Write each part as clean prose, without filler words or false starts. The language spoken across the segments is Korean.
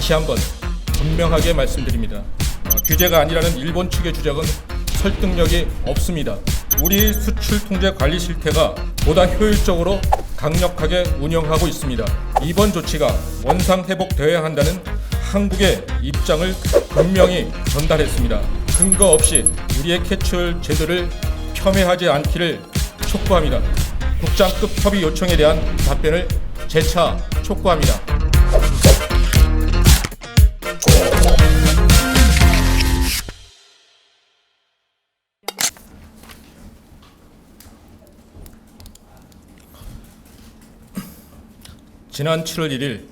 다시 한번 분명하게 말씀드립니다. 규제가 아니라는 일본 측의 주장은 설득력이 없습니다. 우리 수출 통제 관리 실태가 보다 효율적으로 강력하게 운영하고 있습니다. 이번 조치가 원상 회복되어야 한다는 한국의 입장을 분명히 전달했습니다. 근거 없이 우리의 캐치홀 제도를 폄훼하지 않기를 촉구합니다. 국장급 협의 요청에 대한 답변을 재차 촉구합니다. 지난 7월 1일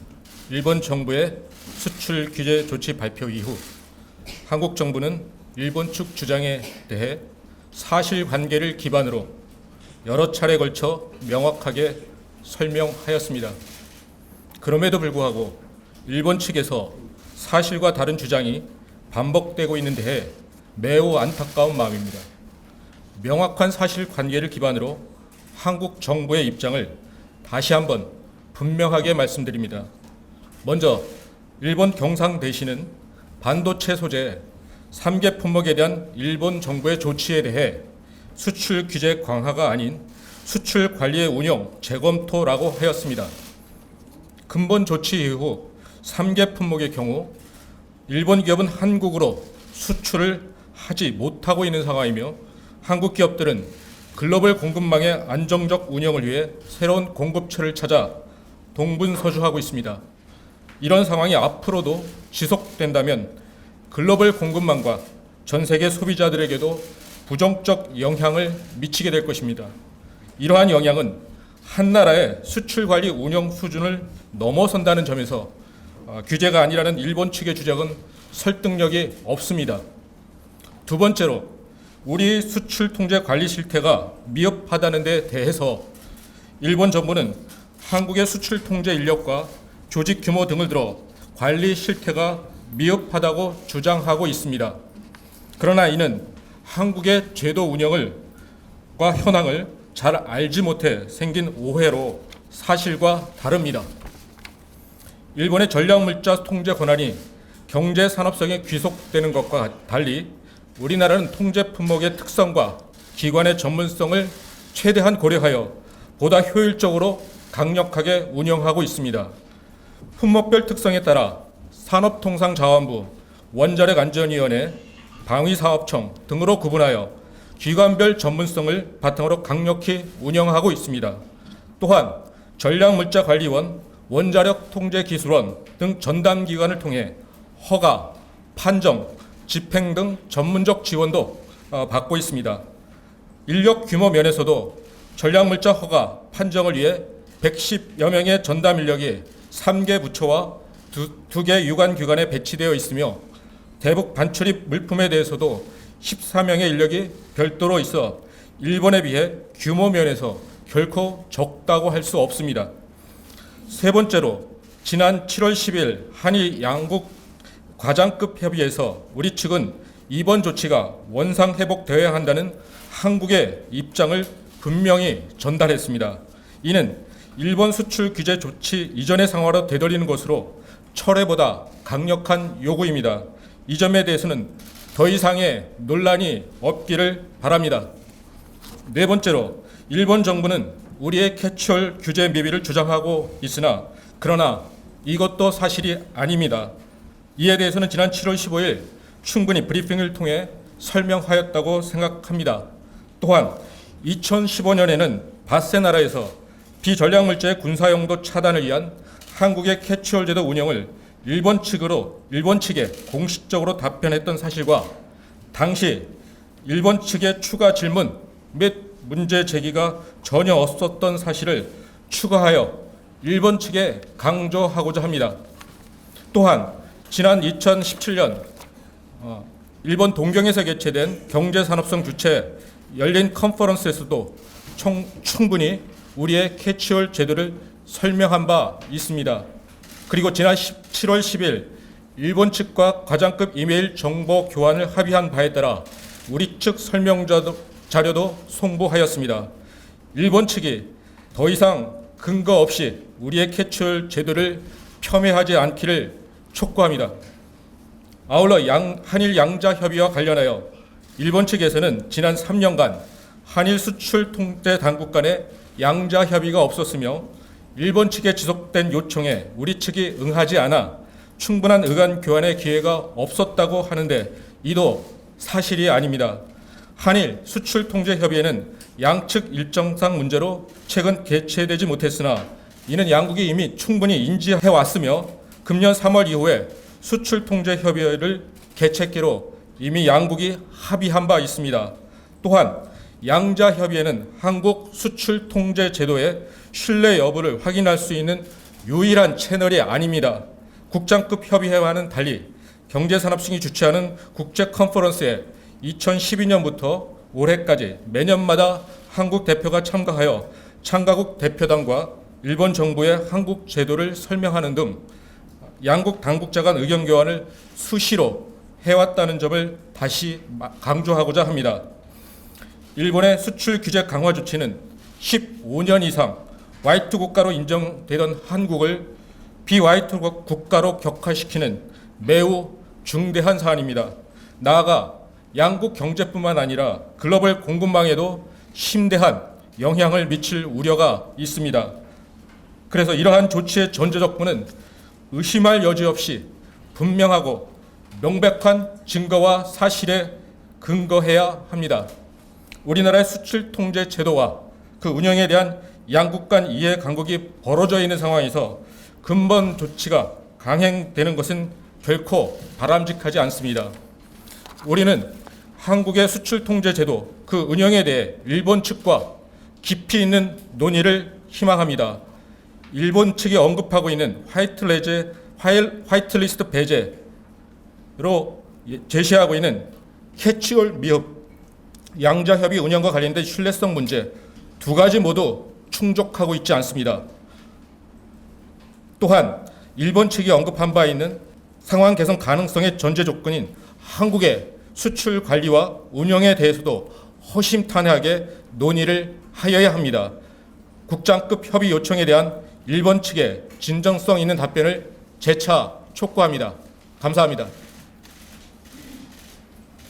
일본 정부의 수출 규제 조치 발표 이후 한국 정부는 일본 측 주장에 대해 사실관계를 기반으로 여러 차례 걸쳐 명확하게 설명하였습니다. 그럼에도 불구하고 일본 측에서 사실과 다른 주장이 반복되고 있는 데에 매우 안타까운 마음입니다. 명확한 사실관계를 기반으로 한국 정부의 입장을 다시 한번 분명하게 말씀드립니다. 먼저 일본 경상대신은 반도체 소재 3개 품목에 대한 일본 정부의 조치에 대해 수출 규제 강화가 아닌 수출 관리의 운영 재검토라고 하였습니다. 근본 조치 이후 3개 품목의 경우 일본 기업은 한국으로 수출을 하지 못하고 있는 상황이며 한국 기업들은 글로벌 공급망의 안정적 운영을 위해 새로운 공급처를 찾아 동분서주하고 있습니다. 이런 상황이 앞으로도 지속된다면 글로벌 공급망과 전 세계 소비자들에게도 부정적 영향을 미치게 될 것입니다. 이러한 영향은 한 나라의 수출 관리 운영 수준을 넘어선다는 점에서 규제가 아니라는 일본 측의 주장은 설득력이 없습니다. 두 번째로 우리 수출 통제 관리 실태가 미흡하다는 데 대해서 일본 정부는 한국의 수출 통제 인력과 조직 규모 등을 들어 관리 실태가 미흡하다고 주장하고 있습니다. 그러나 이는 한국의 제도 운영과 현황을 잘 알지 못해 생긴 오해로 사실과 다릅니다. 일본의 전략물자 통제 권한이 경제 산업성에 귀속되는 것과 달리 우리나라는 통제 품목의 특성과 기관의 전문성을 최대한 고려하여 보다 효율적으로 강력하게 운영하고 있습니다. 품목별 특성에 따라 산업통상자원부, 원자력안전위원회, 방위사업청 등으로 구분하여 기관별 전문성을 바탕으로 강력히 운영하고 있습니다. 또한 전략물자관리원, 원자력통제기술원 등 전담기관을 통해 허가, 판정, 집행 등 전문적 지원도 받고 있습니다. 인력 규모 면에서도 전략물자 허가, 판정을 위해 110여 명의 전담 인력이 3개 부처와 2개 유관기관에 배치되어 있으며 대북 반출입 물품에 대해서도 14명의 인력이 별도로 있어 일본에 비해 규모 면에서 결코 적다고 할 수 없습니다. 세 번째로 지난 7월 10일 한일 양국 과장급 협의에서 우리 측은 이번 조치가 원상 회복되어야 한다는 한국의 입장을 분명히 전달했습니다. 이는 일본 수출 규제 조치 이전의 상황으로 되돌리는 것으로 철회보다 강력한 요구입니다. 이 점에 대해서는 더 이상의 논란이 없기를 바랍니다. 네 번째로 일본 정부는 우리의 캐치홀 규제 미비를 주장하고 있으나 그러나 이것도 사실이 아닙니다. 이에 대해서는 지난 7월 15일 충분히 브리핑을 통해 설명하였다고 생각합니다. 또한 2015년에는 바세나라에서 비전략물자의 군사용도 차단을 위한 한국의 캐치홀 제도 운영을 일본 측에 공식적으로 답변했던 사실과 당시 일본 측의 추가 질문 및 문제 제기가 전혀 없었던 사실을 추가하여 일본 측에 강조하고자 합니다. 또한 지난 2017년 일본 동경에서 개최된 경제산업성 주최 열린 컨퍼런스에서도 충분히 우리의 캐치홀 제도를 설명한 바 있습니다. 그리고 지난 7월 10일 일본 측과 과장급 이메일 정보 교환을 합의한 바에 따라 우리 측 설명 자료도 송부하였습니다. 일본 측이 더 이상 근거 없이 우리의 캐치홀 제도를 폄훼하지 않기를 촉구합니다. 아울러 한일 양자 협의와 관련하여 일본 측에서는 지난 3년간 한일 수출 통제 당국 간의 양자 협의가 없었으며 일본 측의 지속된 요청에 우리 측이 응하지 않아 충분한 의견 교환의 기회가 없었다고 하는데 이도 사실이 아닙니다. 한일 수출 통제 협의회는 양측 일정상 문제로 최근 개최되지 못했으나 이는 양국이 이미 충분히 인지해 왔으며 금년 3월 이후에 수출 통제 협의회를 개최기로 이미 양국이 합의한 바 있습니다. 또한 양자 협의회는 한국 수출 통제 제도의 신뢰 여부를 확인할 수 있는 유일한 채널이 아닙니다. 국장급 협의회와는 달리 경제산업청이 주최하는 국제 컨퍼런스에 2012년부터 올해까지 매년마다 한국 대표가 참가하여 참가국 대표단과 일본 정부의 한국 제도를 설명하는 등 양국 당국자 간 의견 교환을 수시로 해왔다는 점을 다시 강조하고자 합니다. 일본의 수출 규제 강화 조치는 15년 이상 화이트 국가로 인정되던 한국을 비화이트 국가로 격화시키는 매우 중대한 사안입니다. 나아가 양국 경제뿐만 아니라 글로벌 공급망에도 심대한 영향을 미칠 우려가 있습니다. 그래서 이러한 조치의 전제조건은 의심할 여지 없이 분명하고 명백한 증거와 사실에 근거해야 합니다. 우리나라의 수출 통제 제도와 그 운영에 대한 양국 간 이해 간극이 벌어져 있는 상황에서 근본 조치가 강행되는 것은 결코 바람직하지 않습니다. 우리는 한국의 수출 통제 제도 그 운영에 대해 일본 측과 깊이 있는 논의를 희망합니다. 일본 측이 언급하고 있는 화이트리스트 배제로 제시하고 있는 캐치올 미흡, 양자협의 운영과 관련된 신뢰성 문제 두 가지 모두 충족하고 있지 않습니다. 또한 일본 측이 언급한 바 있는 상황 개선 가능성의 전제 조건인 한국의 수출 관리와 운영에 대해서도 허심탄회하게 논의를 하여야 합니다. 국장급 협의 요청에 대한 일본 측의 진정성 있는 답변을 재차 촉구합니다. 감사합니다.